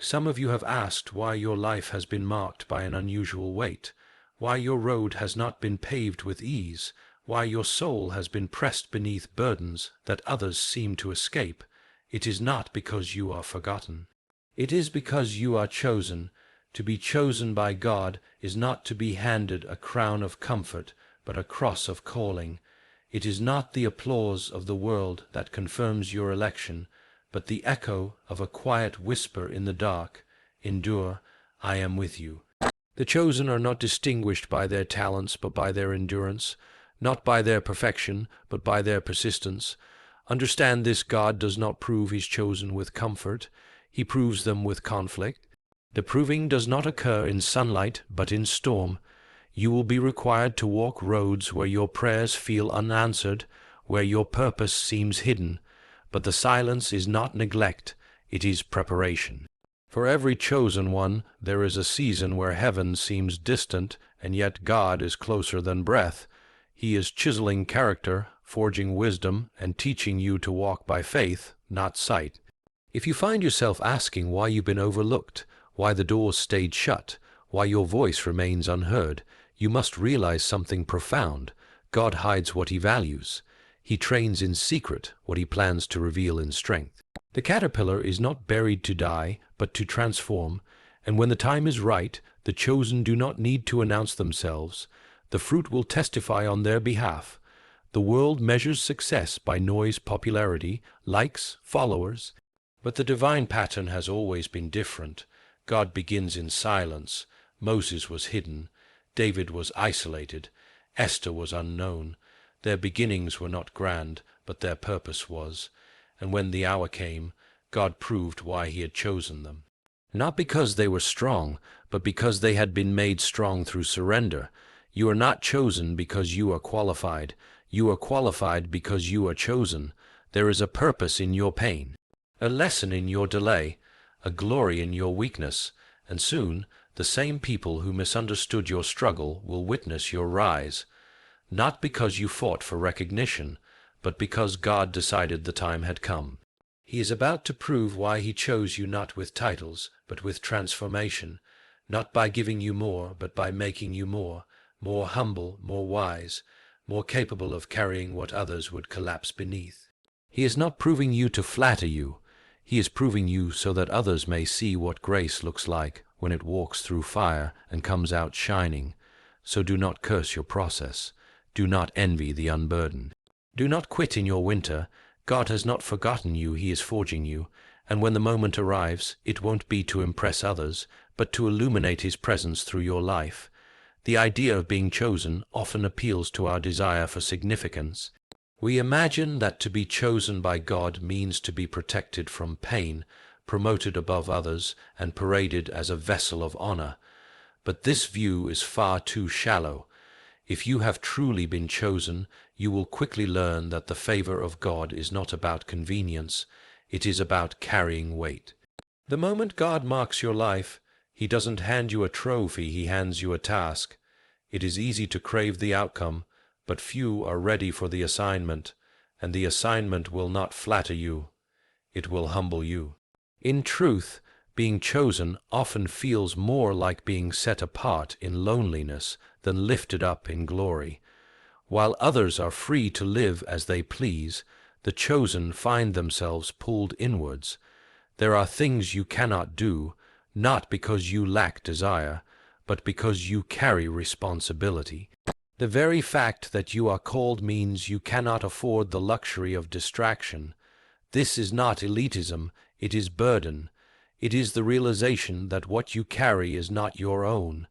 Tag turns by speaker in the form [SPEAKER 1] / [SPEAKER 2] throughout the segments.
[SPEAKER 1] Some of you have asked why your life has been marked by an unusual weight, why your road has not been paved with ease, why your soul has been pressed beneath burdens that others seem to escape. It is not because you are forgotten. It is because you are chosen. To be chosen by God is not to be handed a crown of comfort, but a cross of calling. It is not the applause of the world that confirms your election, but the echo of a quiet whisper in the dark. Endure, I am with you. The chosen are not distinguished by their talents, but by their endurance, not by their perfection, but by their persistence. Understand this: God does not prove his chosen with comfort. He proves them with conflict. The proving does not occur in sunlight, but in storm. You will be required to walk roads where your prayers feel unanswered, where your purpose seems hidden. But the silence is not neglect, it is preparation. For every chosen one, there is a season where heaven seems distant, and yet God is closer than breath. He is chiseling character, forging wisdom, and teaching you to walk by faith, not sight. If you find yourself asking why you've been overlooked, why the doors stayed shut, why your voice remains unheard, you must realize something profound. God hides what he values. He trains in secret what he plans to reveal in strength. The caterpillar is not buried to die, but to transform, and when the time is right, the chosen do not need to announce themselves. The fruit will testify on their behalf. The world measures success by noise, popularity, likes, followers, but the divine pattern has always been different. God begins in silence. Moses was hidden. David was isolated. Esther was unknown. Their beginnings were not grand, but their purpose was. And when the hour came, God proved why he had chosen them. Not because they were strong, but because they had been made strong through surrender. You are not chosen because you are qualified. You are qualified because you are chosen. There is a purpose in your pain, a lesson in your delay, a glory in your weakness, and soon the same people who misunderstood your struggle will witness your rise. Not because you fought for recognition, but because God decided the time had come. He is about to prove why he chose you, not with titles, but with transformation, not by giving you more, but by making you more humble, more wise, more capable of carrying what others would collapse beneath. He is not proving you to flatter you. He is proving you so that others may see what grace looks like when it walks through fire and comes out shining. So do not curse your process. Do not envy the unburdened. Do not quit in your winter. God has not forgotten you. He is forging you. And when the moment arrives, it won't be to impress others, but to illuminate his presence through your life. The idea of being chosen often appeals to our desire for significance. We imagine that to be chosen by God means to be protected from pain, promoted above others, and paraded as a vessel of honor. But this view is far too shallow. If you have truly been chosen, you will quickly learn that the favor of God is not about convenience, it is about carrying weight. The moment God marks your life, he doesn't hand you a trophy, he hands you a task. It is easy to crave the outcome, but few are ready for the assignment, and the assignment will not flatter you, it will humble you. In truth, being chosen often feels more like being set apart in loneliness than lifted up in glory. While others are free to live as they please, the chosen find themselves pulled inwards. There are things you cannot do, not because you lack desire, but because you carry responsibility. The very fact that you are called means you cannot afford the luxury of distraction. This is not elitism, it is burden. It is the realization that what you carry is not your own.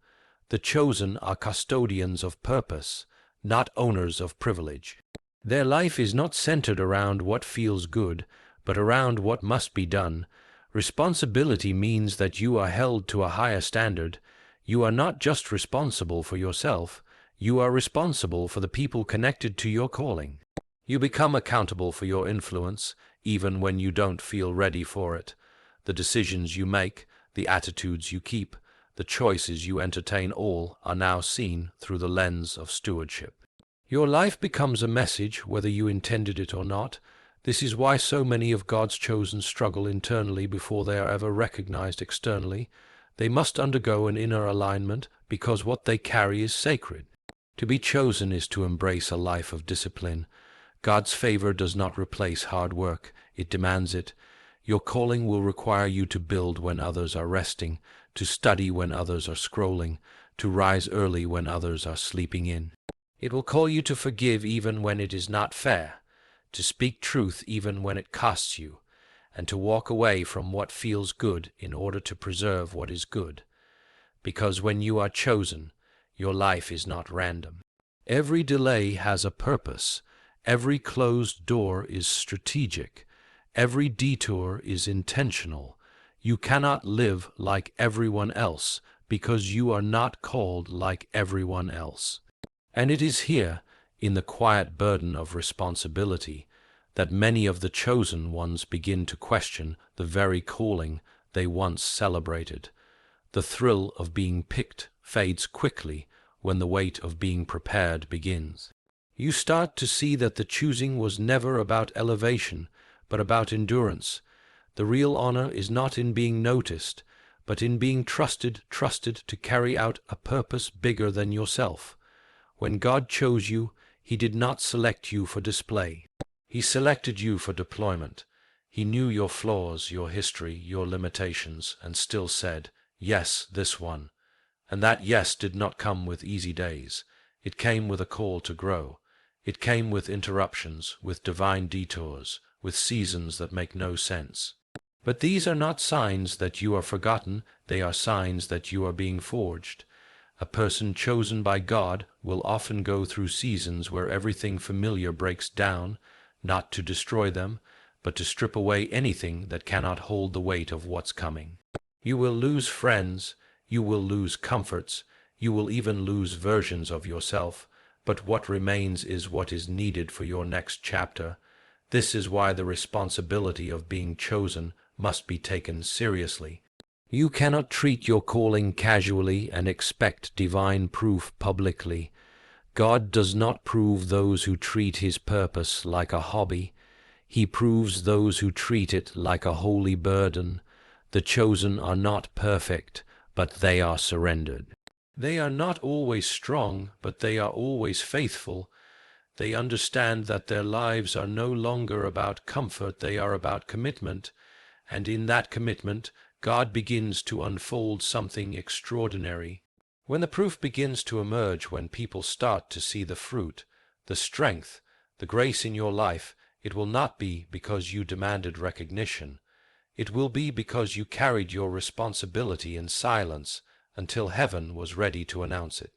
[SPEAKER 1] The chosen are custodians of purpose, not owners of privilege. Their life is not centered around what feels good, but around what must be done. Responsibility means that you are held to a higher standard. You are not just responsible for yourself, you are responsible for the people connected to your calling. You become accountable for your influence, even when you don't feel ready for it. The decisions you make, the attitudes you keep, the choices you entertain, all are now seen through the lens of stewardship. Your life becomes a message, whether you intended it or not. This is why so many of God's chosen struggle internally before they are ever recognized externally. They must undergo an inner alignment because what they carry is sacred. To be chosen is to embrace a life of discipline. God's favor does not replace hard work, it demands it. Your calling will require you to build when others are resting, to study when others are scrolling, to rise early when others are sleeping in. It will call you to forgive even when it is not fair, to speak truth even when it costs you, and to walk away from what feels good in order to preserve what is good. Because when you are chosen, your life is not random. Every delay has a purpose. Every closed door is strategic. Every detour is intentional. You cannot live like everyone else because you are not called like everyone else. And it is here, in the quiet burden of responsibility, that many of the chosen ones begin to question the very calling they once celebrated. The thrill of being picked fades quickly when the weight of being prepared begins. You start to see that the choosing was never about elevation, but about endurance. The real honor is not in being noticed, but in being trusted to carry out a purpose bigger than yourself. When God chose you, He did not select you for display. He selected you for deployment. He knew your flaws, your history, your limitations, and still said, "Yes, this one." And that yes did not come with easy days. It came with a call to grow. It came with interruptions, with divine detours, with seasons that make no sense. But these are not signs that you are forgotten, they are signs that you are being forged. A person chosen by God will often go through seasons where everything familiar breaks down, not to destroy them, but to strip away anything that cannot hold the weight of what's coming. You will lose friends, you will lose comforts, you will even lose versions of yourself, but what remains is what is needed for your next chapter. This is why the responsibility of being chosen must be taken seriously. You cannot treat your calling casually and expect divine proof publicly. God does not prove those who treat His purpose like a hobby. He proves those who treat it like a holy burden. The chosen are not perfect, but they are surrendered. They are not always strong, but they are always faithful. They understand that their lives are no longer about comfort, they are about commitment. And in that commitment, God begins to unfold something extraordinary. When the proof begins to emerge, when people start to see the fruit, the strength, the grace in your life, it will not be because you demanded recognition. It will be because you carried your responsibility in silence until heaven was ready to announce it.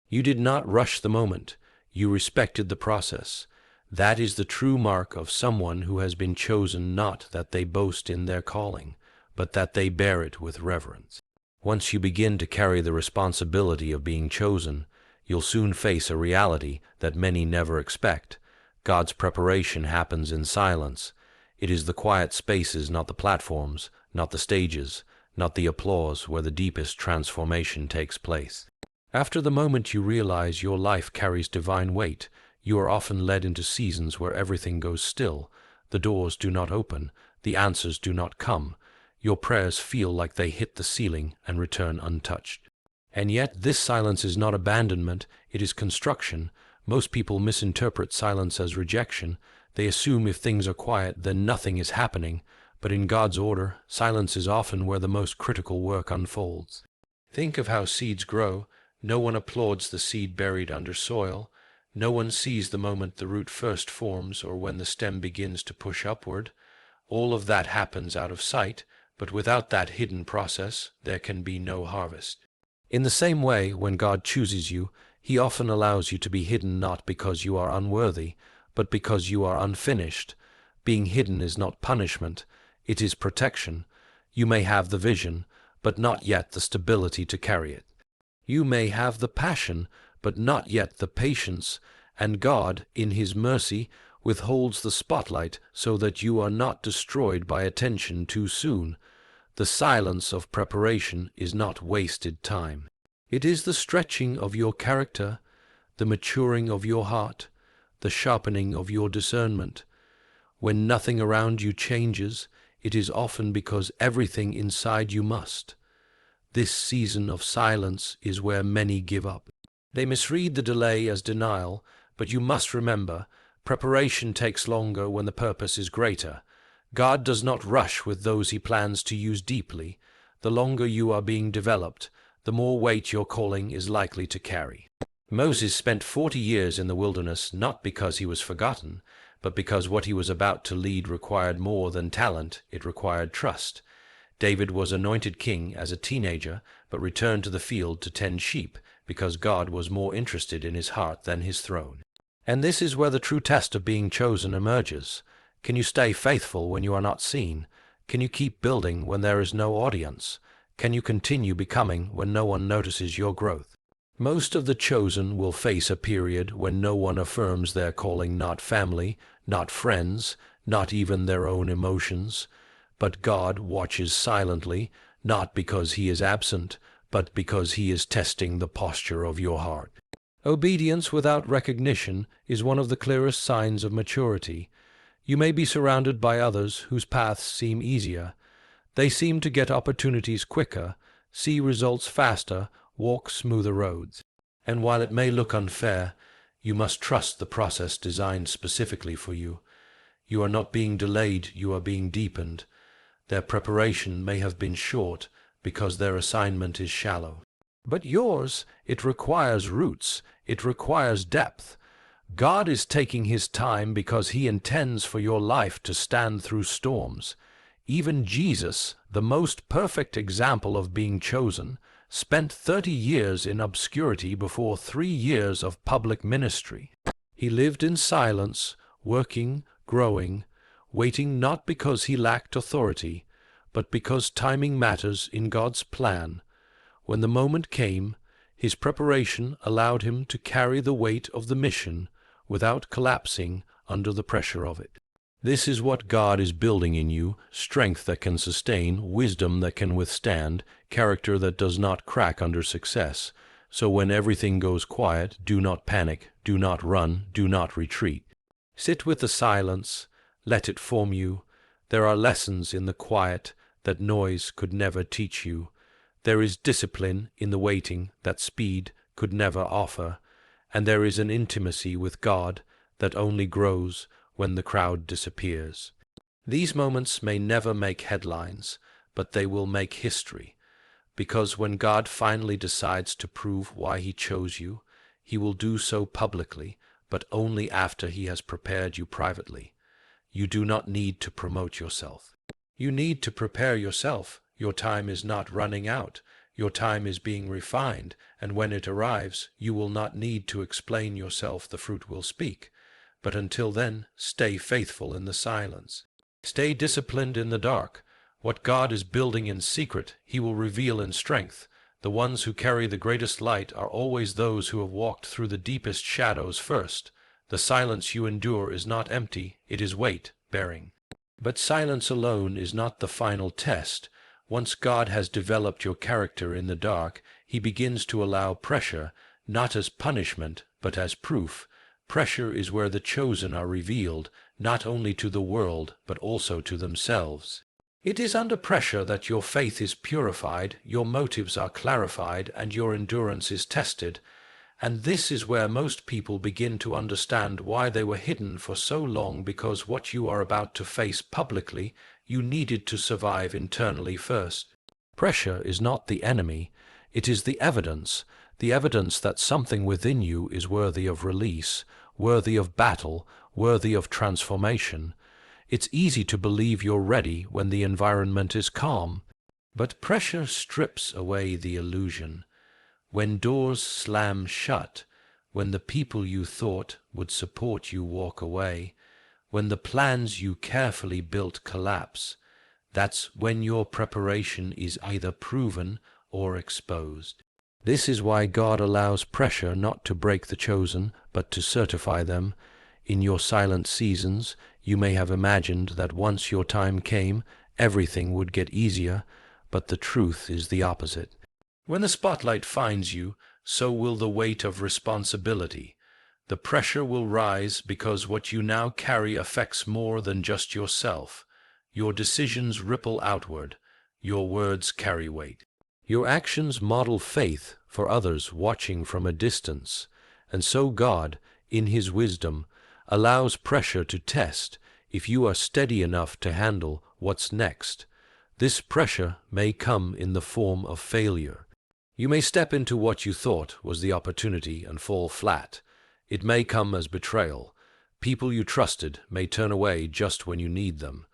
[SPEAKER 1] You did not rush the moment. You respected the process. That is the true mark of someone who has been chosen, not that they boast in their calling, but that they bear it with reverence. Once you begin to carry the responsibility of being chosen, you'll soon face a reality that many never expect. God's preparation happens in silence. It is the quiet spaces, not the platforms, not the stages, not the applause, where the deepest transformation takes place. After the moment you realize your life carries divine weight, you are often led into seasons where everything goes still. The doors do not open, the answers do not come. Your prayers feel like they hit the ceiling and return untouched. And yet this silence is not abandonment, it is construction. Most people misinterpret silence as rejection. They assume if things are quiet, then nothing is happening. But in God's order, silence is often where the most critical work unfolds. Think of how seeds grow. No one applauds the seed buried under soil. No one sees the moment the root first forms or when the stem begins to push upward. All of that happens out of sight, but without that hidden process, there can be no harvest. In the same way, when God chooses you, He often allows you to be hidden, not because you are unworthy, but because you are unfinished. Being hidden is not punishment, it is protection. You may have the vision, but not yet the stability to carry it. You may have the passion, but not yet the patience, and God, in His mercy, withholds the spotlight so that you are not destroyed by attention too soon. The silence of preparation is not wasted time. It is the stretching of your character, the maturing of your heart, the sharpening of your discernment. When nothing around you changes, it is often because everything inside you must. This season of silence is where many give up. They misread the delay as denial, but you must remember, preparation takes longer when the purpose is greater. God does not rush with those he plans to use deeply. The longer you are being developed, the more weight your calling is likely to carry. Moses spent 40 years in the wilderness not because he was forgotten, but because what he was about to lead required more than talent, it required trust. David was anointed king as a teenager, but returned to the field to tend sheep, because God was more interested in his heart than his throne. And this is where the true test of being chosen emerges. Can you stay faithful when you are not seen? Can you keep building when there is no audience? Can you continue becoming when no one notices your growth? Most of the chosen will face a period when no one affirms their calling, not family, not friends, not even their own emotions. But God watches silently, not because he is absent, but because he is testing the posture of your heart. Obedience without recognition is one of the clearest signs of maturity. You may be surrounded by others whose paths seem easier. They seem to get opportunities quicker, see results faster, walk smoother roads. And while it may look unfair, you must trust the process designed specifically for you. You are not being delayed, you are being deepened. Their preparation may have been short because their assignment is shallow. But yours, it requires roots, it requires depth. God is taking his time because he intends for your life to stand through storms. Even Jesus, the most perfect example of being chosen, spent 30 years in obscurity before 3 years of public ministry. He lived in silence, working, growing, waiting not because he lacked authority, but because timing matters in God's plan. When the moment came, his preparation allowed him to carry the weight of the mission without collapsing under the pressure of it. This is what God is building in you: strength that can sustain, wisdom that can withstand, character that does not crack under success. So when everything goes quiet, do not panic, do not run, do not retreat. Sit with the silence, let it form you. There are lessons in the quiet that noise could never teach you. There is discipline in the waiting that speed could never offer. And there is an intimacy with God that only grows when the crowd disappears. These moments may never make headlines, but they will make history, because when God finally decides to prove why he chose you, he will do so publicly, but only after he has prepared you privately. You do not need to promote yourself. You need to prepare yourself. Your time is not running out. Your time is being refined, and when it arrives, you will not need to explain yourself. The fruit will speak. But until then, stay faithful in the silence. Stay disciplined in the dark. What God is building in secret, he will reveal in strength. The ones who carry the greatest light are always those who have walked through the deepest shadows first. The silence you endure is not empty, it is weight bearing. But silence alone is not the final test. Once God has developed your character in the dark, he begins to allow pressure, not as punishment, but as proof. Pressure is where the chosen are revealed, not only to the world, but also to themselves. It is under pressure that your faith is purified, your motives are clarified, and your endurance is tested. And this is where most people begin to understand why they were hidden for so long, because what you are about to face publicly, you needed to survive internally first. Pressure is not the enemy, it is the evidence that something within you is worthy of release, worthy of battle, worthy of transformation. It's easy to believe you're ready when the environment is calm, but pressure strips away the illusion. When doors slam shut, when the people you thought would support you walk away, when the plans you carefully built collapse, that's when your preparation is either proven or exposed. This is why God allows pressure not to break the chosen, but to certify them. In your silent seasons, you may have imagined that once your time came, everything would get easier, but the truth is the opposite. When the spotlight finds you, so will the weight of responsibility. The pressure will rise because what you now carry affects more than just yourself. Your decisions ripple outward. Your words carry weight. Your actions model faith for others watching from a distance. And so God, in His wisdom, allows pressure to test if you are steady enough to handle what's next. This pressure may come in the form of failure. You may step into what you thought was the opportunity and fall flat. It may come as betrayal. People you trusted may turn away just when you need them.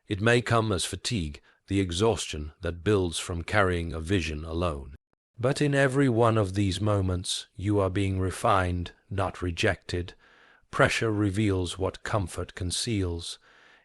[SPEAKER 1] It may come as fatigue, the exhaustion that builds from carrying a vision alone. But in every one of these moments, you are being refined, not rejected. Pressure reveals what comfort conceals.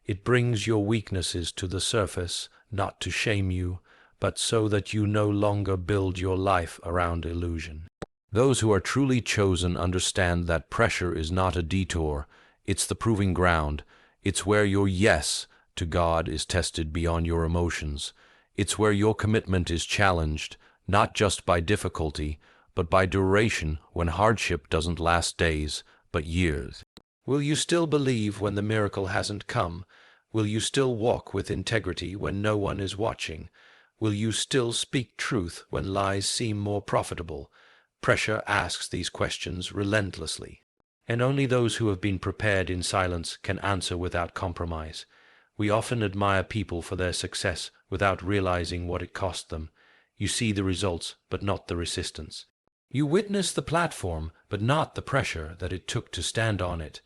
[SPEAKER 1] It brings your weaknesses to the surface, not to shame you, but so that you no longer build your life around illusion. Those who are truly chosen understand that pressure is not a detour, it's the proving ground. It's where your yes to God is tested beyond your emotions. It's where your commitment is challenged, not just by difficulty, but by duration, when hardship doesn't last days, but years. Will you still believe when the miracle hasn't come? Will you still walk with integrity when no one is watching? Will you still speak truth when lies seem more profitable? Pressure asks these questions relentlessly, and only those who have been prepared in silence can answer without compromise. We often admire people for their success without realizing what it cost them. You see the results, but not the resistance. You witness the platform, but not the pressure that it took to stand on it.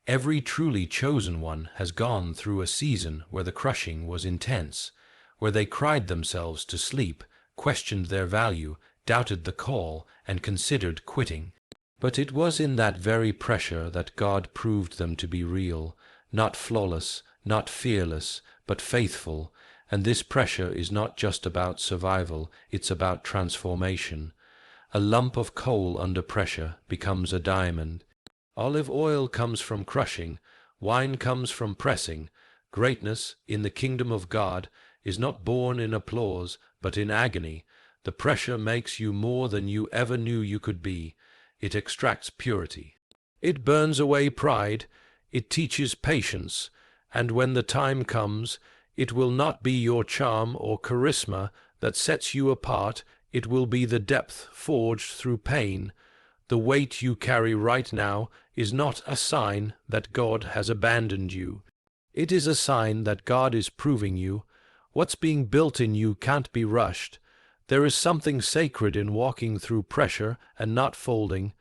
[SPEAKER 1] Every truly chosen one has gone through a season where the crushing was intense, where they cried themselves to sleep, questioned their value, doubted the call, and considered quitting. But it was in that very pressure that God proved them to be real, not flawless, not fearless, but faithful. And this pressure is not just about survival, it's about transformation. A lump of coal under pressure becomes a diamond. Olive oil comes from crushing, wine comes from pressing. Greatness, in the kingdom of God, is not born in applause, but in agony. The pressure makes you more than you ever knew you could be. It extracts purity. It burns away pride. It teaches patience. And when the time comes, it will not be your charm or charisma that sets you apart. It will be the depth forged through pain. The weight you carry right now is not a sign that God has abandoned you. It is a sign that God is proving you. What's being built in you can't be rushed. There is something sacred in walking through pressure and not folding.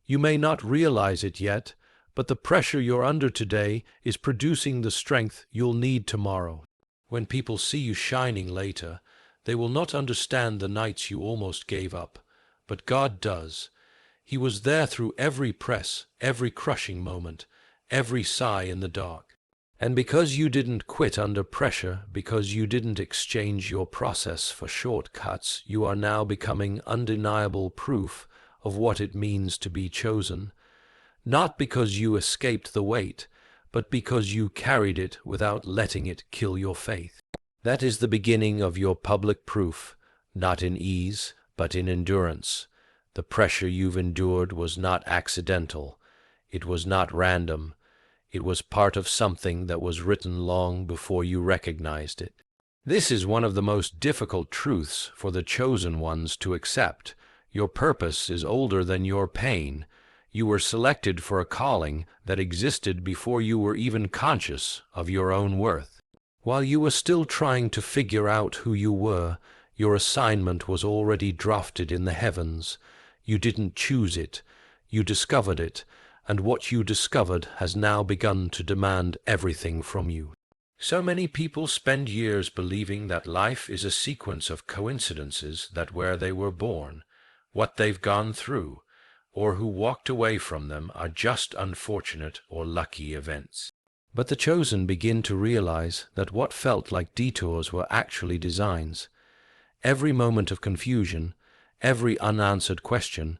[SPEAKER 1] You may not realize it yet, but the pressure you're under today is producing the strength you'll need tomorrow. When people see you shining later, they will not understand the nights you almost gave up, but God does. He was there through every press, every crushing moment, every sigh in the dark. And because you didn't quit under pressure, because you didn't exchange your process for shortcuts, you are now becoming undeniable proof of what it means to be chosen. Not because you escaped the weight, but because you carried it without letting it kill your faith. That is the beginning of your public proof, not in ease, but in endurance. The pressure you've endured was not accidental. It was not random. It was part of something that was written long before you recognized it. This is one of the most difficult truths for the chosen ones to accept. Your purpose is older than your pain. You were selected for a calling that existed before you were even conscious of your own worth. While you were still trying to figure out who you were, your assignment was already drafted in the heavens. You didn't choose it. You discovered it, and what you discovered has now begun to demand everything from you. So many people spend years believing that life is a sequence of coincidences, that where they were born, what they've gone through, or who walked away from them are just unfortunate or lucky events. But the chosen begin to realize that what felt like detours were actually designs. Every moment of confusion, every unanswered question,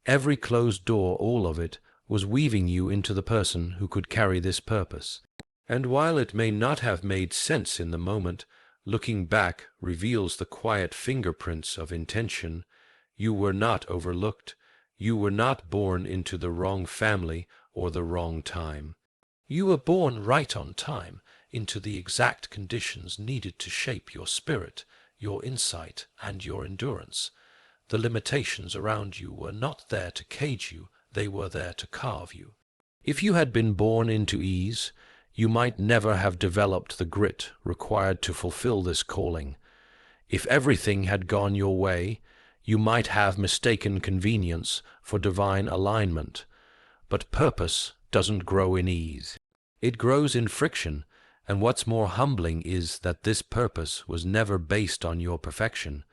[SPEAKER 1] every closed door, all of it was weaving you into the person who could carry this purpose. And while it may not have made sense in the moment, looking back reveals the quiet fingerprints of intention. You were not overlooked. You were not born into the wrong family or the wrong time. You were born right on time, into the exact conditions needed to shape your spirit, your insight, and your endurance. The limitations around you were not there to cage you, they were there to carve you. If you had been born into ease, you might never have developed the grit required to fulfill this calling. If everything had gone your way, you might have mistaken convenience for divine alignment. But purpose doesn't grow in ease. It grows in friction, and what's more humbling is that this purpose was never based on your perfection.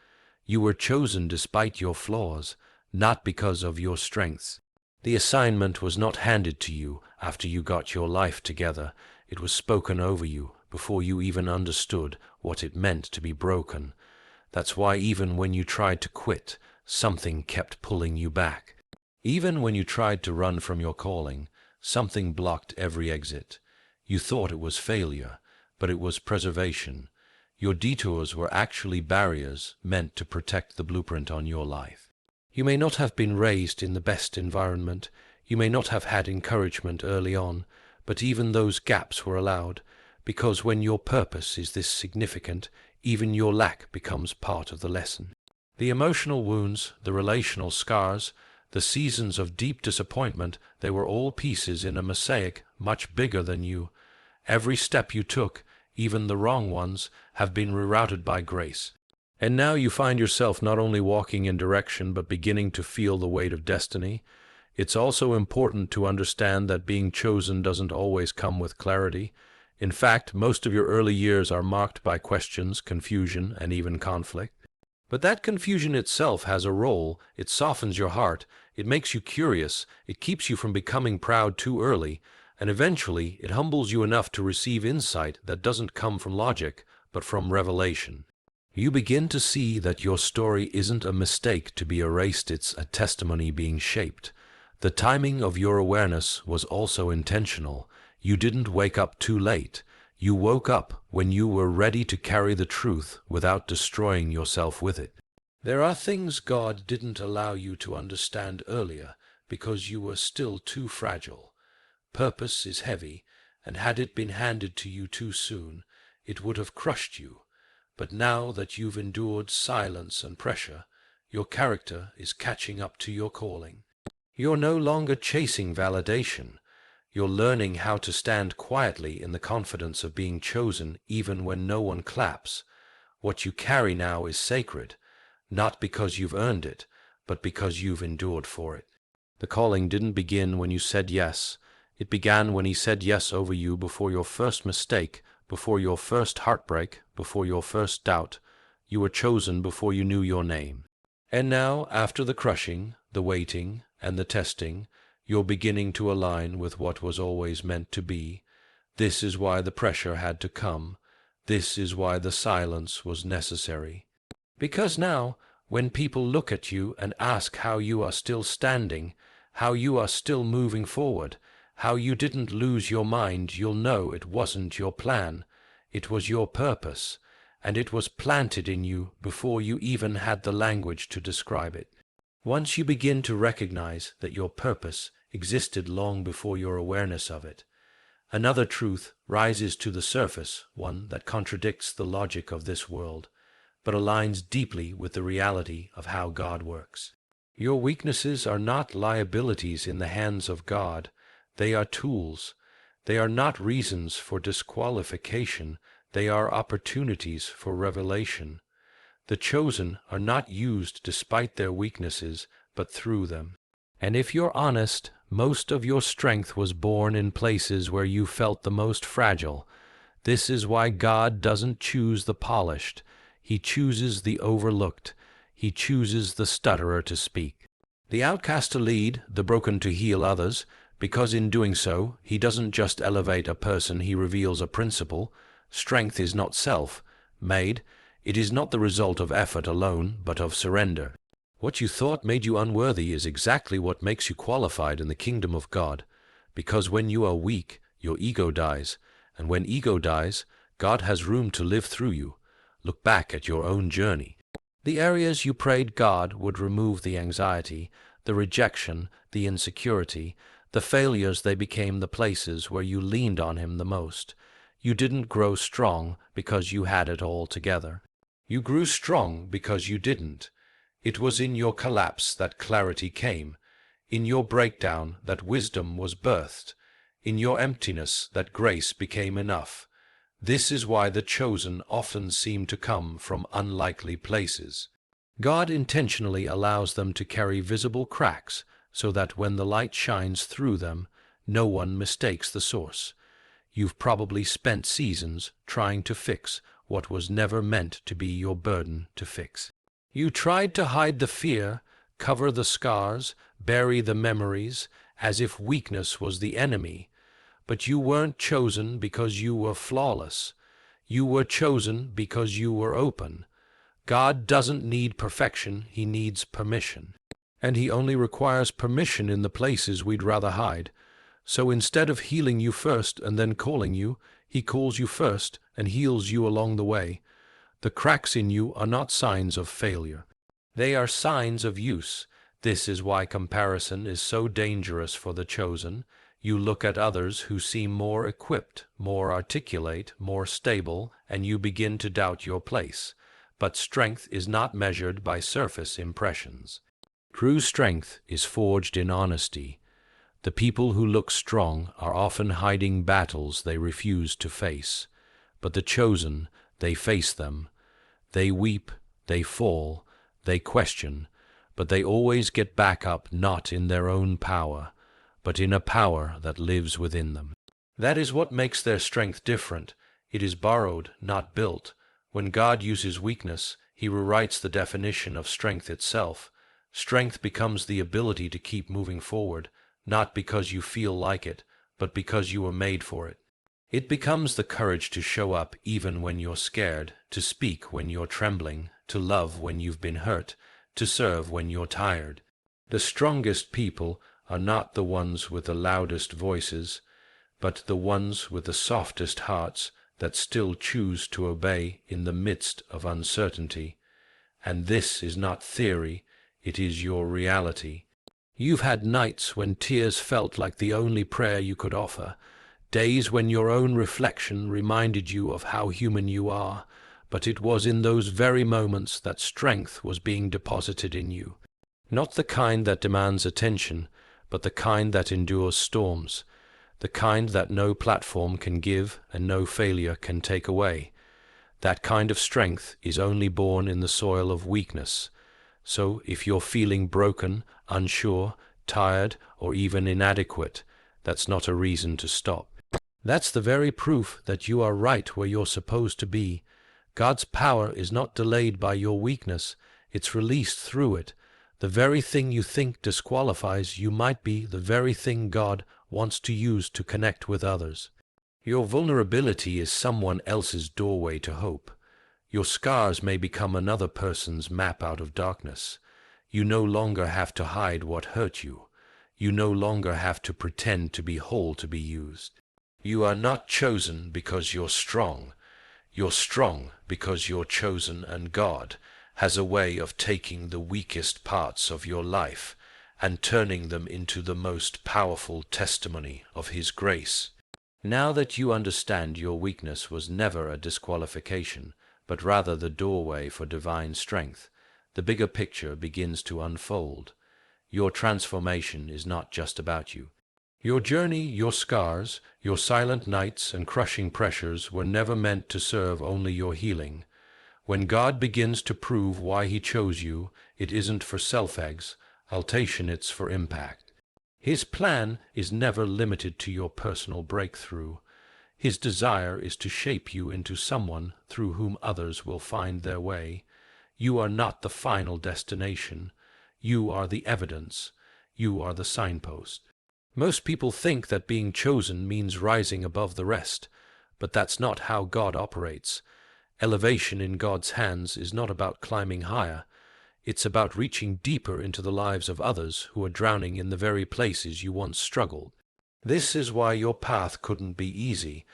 [SPEAKER 1] You were chosen despite your flaws, not because of your strengths. The assignment was not handed to you after you got your life together. It was spoken over you before you even understood what it meant to be broken. That's why even when you tried to quit, something kept pulling you back. Even when you tried to run from your calling, something blocked every exit. You thought it was failure, but it was preservation. Your detours were actually barriers meant to protect the blueprint on your life. You may not have been raised in the best environment, you may not have had encouragement early on, but even those gaps were allowed, because when your purpose is this significant, even your lack becomes part of the lesson. The emotional wounds, the relational scars, the seasons of deep disappointment, they were all pieces in a mosaic much bigger than you. Every step you took, even the wrong ones, have been rerouted by grace. And now you find yourself not only walking in direction but beginning to feel the weight of destiny. It's also important to understand that being chosen doesn't always come with clarity. In fact, most of your early years are marked by questions, confusion, and even conflict. But that confusion itself has a role. It softens your heart, it makes you curious, it keeps you from becoming proud too early, and eventually it humbles you enough to receive insight that doesn't come from logic, but from revelation. You begin to see that your story isn't a mistake to be erased, it's a testimony being shaped. The timing of your awareness was also intentional. You didn't wake up too late. You woke up when you were ready to carry the truth without destroying yourself with it. There are things God didn't allow you to understand earlier because you were still too fragile. Purpose is heavy, and had it been handed to you too soon, it would have crushed you. But now that you've endured silence and pressure, your character is catching up to your calling. You're no longer chasing validation. You're learning how to stand quietly in the confidence of being chosen even when no one claps. What you carry now is sacred, not because you've earned it, but because you've endured for it. The calling didn't begin when you said yes. It began when He said yes over you before your first mistake, before your first heartbreak, before your first doubt. You were chosen before you knew your name. And now, after the crushing, the waiting, and the testing, you're beginning to align with what was always meant to be. This is why the pressure had to come. This is why the silence was necessary. Because now, when people look at you and ask how you are still standing, how you are still moving forward, how you didn't lose your mind, you'll know it wasn't your plan. It was your purpose, and it was planted in you before you even had the language to describe it. Once you begin to recognize that your purpose existed long before your awareness of it, another truth rises to the surface, one that contradicts the logic of this world, but aligns deeply with the reality of how God works. Your weaknesses are not liabilities in the hands of God. They are tools. They are not reasons for disqualification. They are opportunities for revelation. The chosen are not used despite their weaknesses, but through them. And if you're honest, most of your strength was born in places where you felt the most fragile. This is why God doesn't choose the polished. He chooses the overlooked. He chooses the stutterer to speak, the outcast to lead, the broken to heal others, because in doing so, He doesn't just elevate a person, He reveals a principle. Strength is not self-made. It is not the result of effort alone, but of surrender. What you thought made you unworthy is exactly what makes you qualified in the kingdom of God, because when you are weak, your ego dies, and when ego dies, God has room to live through you. Look back at your own journey. The areas you prayed God would remove the anxiety, the rejection, the insecurity, the failures, they became the places where you leaned on him the most. You didn't grow strong because you had it all together. You grew strong because you didn't. It was in your collapse that clarity came, in your breakdown that wisdom was birthed, in your emptiness that grace became enough. This is why the chosen often seem to come from unlikely places. God intentionally allows them to carry visible cracks so that when the light shines through them, no one mistakes the source. You've probably spent seasons trying to fix what was never meant to be your burden to fix. You tried to hide the fear, cover the scars, bury the memories, as if weakness was the enemy. But you weren't chosen because you were flawless. You were chosen because you were open. God doesn't need perfection, he needs permission. And he only requires permission in the places we'd rather hide. So instead of healing you first and then calling you, he calls you first and heals you along the way. The cracks in you are not signs of failure. They are signs of use. This is why comparison is so dangerous for the chosen. You look at others who seem more equipped, more articulate, more stable, and you begin to doubt your place. But strength is not measured by surface impressions. True strength is forged in honesty. The people who look strong are often hiding battles they refuse to face. But the chosen, they face them. They weep, they fall, they question, but they always get back up, not in their own power, but in a power that lives within them. That is what makes their strength different. It is borrowed, not built. When God uses weakness, he rewrites the definition of strength itself. Strength becomes the ability to keep moving forward, not because you feel like it, but because you were made for it. It becomes the courage to show up even when you're scared, to speak when you're trembling, to love when you've been hurt, to serve when you're tired. The strongest people are not the ones with the loudest voices, but the ones with the softest hearts that still choose to obey in the midst of uncertainty. And this is not theory, it is your reality. You've had nights when tears felt like the only prayer you could offer, days when your own reflection reminded you of how human you are, but it was in those very moments that strength was being deposited in you. Not the kind that demands attention, but the kind that endures storms, the kind that no platform can give and no failure can take away. That kind of strength is only born in the soil of weakness. So if you're feeling broken, unsure, tired, or even inadequate, that's not a reason to stop. That's the very proof that you are right where you're supposed to be. God's power is not delayed by your weakness, it's released through it. The very thing you think disqualifies you might be the very thing God wants to use to connect with others. Your vulnerability is someone else's doorway to hope. Your scars may become another person's map out of darkness. You no longer have to hide what hurt you. You no longer have to pretend to be whole to be used. You are not chosen because you're strong. You're strong because you're chosen, and God has a way of taking the weakest parts of your life and turning them into the most powerful testimony of His grace. Now that you understand your weakness was never a disqualification, but rather the doorway for divine strength, the bigger picture begins to unfold. Your transformation is not just about you. Your journey, your scars, your silent nights and crushing pressures were never meant to serve only your healing. When God begins to prove why He chose you, it isn't for self-exaltation, it's for impact. His plan is never limited to your personal breakthrough. His desire is to shape you into someone through whom others will find their way. You are not the final destination. You are the evidence. You are the signpost. Most people think that being chosen means rising above the rest, but that's not how God operates. Elevation in God's hands is not about climbing higher. It's about reaching deeper into the lives of others who are drowning in the very places you once struggled. This is why your path couldn't be easy.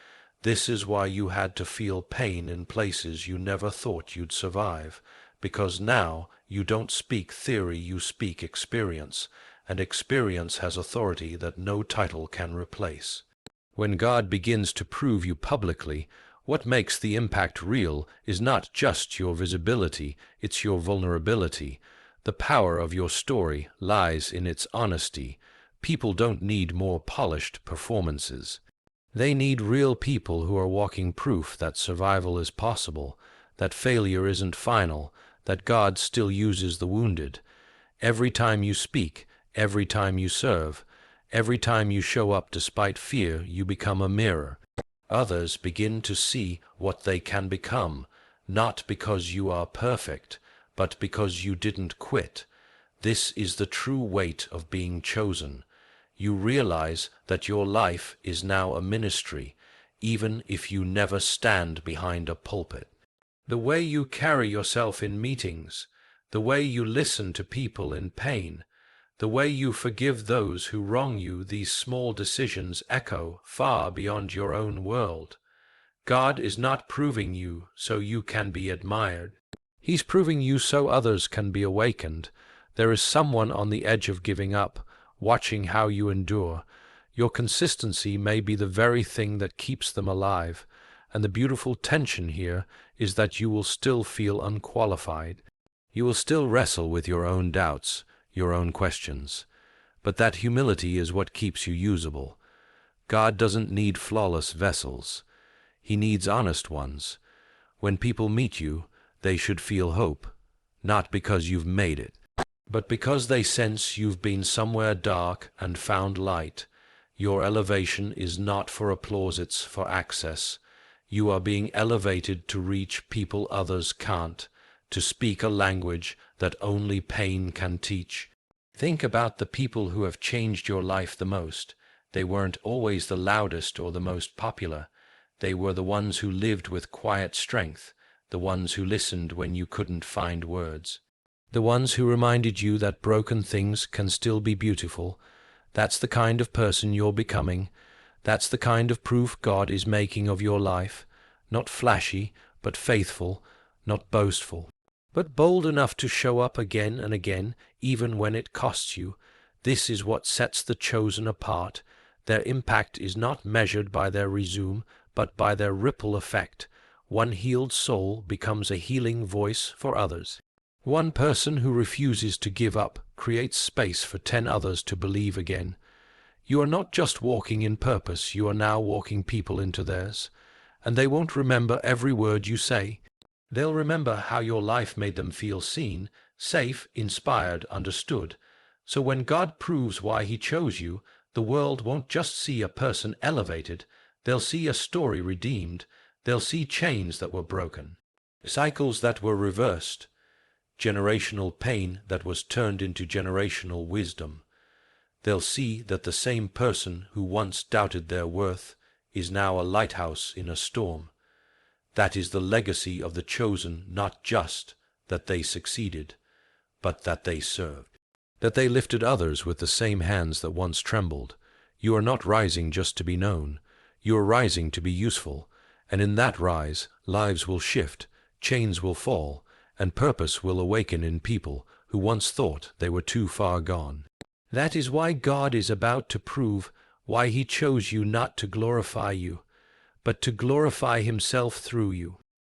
[SPEAKER 1] This is why you had to feel pain in places you never thought you'd survive. because now you don't speak theory, you speak experience, and experience has authority that no title can replace. When God begins to prove you publicly, what makes the impact real is not just your visibility, it's your vulnerability. The power of your story lies in its honesty. People don't need more polished performances. They need real people who are walking proof that survival is possible, that failure isn't final, that God still uses the wounded. Every time you speak, every time you serve, every time you show up despite fear, you become a mirror. Others begin to see what they can become, not because you are perfect, but because you didn't quit. This is the true weight of being chosen. You realize that your life is now a ministry, even if you never stand behind a pulpit. The way you carry yourself in meetings, the way you listen to people in pain, the way you forgive those who wrong you, these small decisions echo far beyond your own world. God is not proving you so you can be admired. He's proving you so others can be awakened. There is someone on the edge of giving up, watching how you endure. Your consistency may be the very thing that keeps them alive, and the beautiful tension here is that you will still feel unqualified. You will still wrestle with your own doubts, your own questions. But that humility is what keeps you usable. God doesn't need flawless vessels. He needs honest ones. When people meet you, they should feel hope, not because you've made it, but because they sense you've been somewhere dark and found light. Your elevation is not for applause, it's for access. You are being elevated to reach people others can't, to speak a language that only pain can teach. Think about the people who have changed your life the most. They weren't always the loudest or the most popular. They were the ones who lived with quiet strength, the ones who listened when you couldn't find words, the ones who reminded you that broken things can still be beautiful. That's the kind of person you're becoming. That's the kind of proof God is making of your life. Not flashy, but faithful, not boastful, but bold enough to show up again and again, even when it costs you. This is what sets the chosen apart. Their impact is not measured by their resume, but by their ripple effect. One healed soul becomes a healing voice for others. One person who refuses to give up creates space for 10 others to believe again. You are not just walking in purpose, you are now walking people into theirs. And they won't remember every word you say. They'll remember how your life made them feel seen, safe, inspired, understood. So when God proves why He chose you, the world won't just see a person elevated, they'll see a story redeemed. They'll see chains that were broken, cycles that were reversed, generational pain that was turned into generational wisdom. They'll see that the same person who once doubted their worth is now a lighthouse in a storm. That is the legacy of the chosen, not just that they succeeded, but that they served, that they lifted others with the same hands that once trembled. You are not rising just to be known. You are rising to be useful. And in that rise, lives will shift, chains will fall, and purpose will awaken in people who once thought they were too far gone. That is why God is about to prove why He chose you, not to glorify you, but to glorify Himself through you.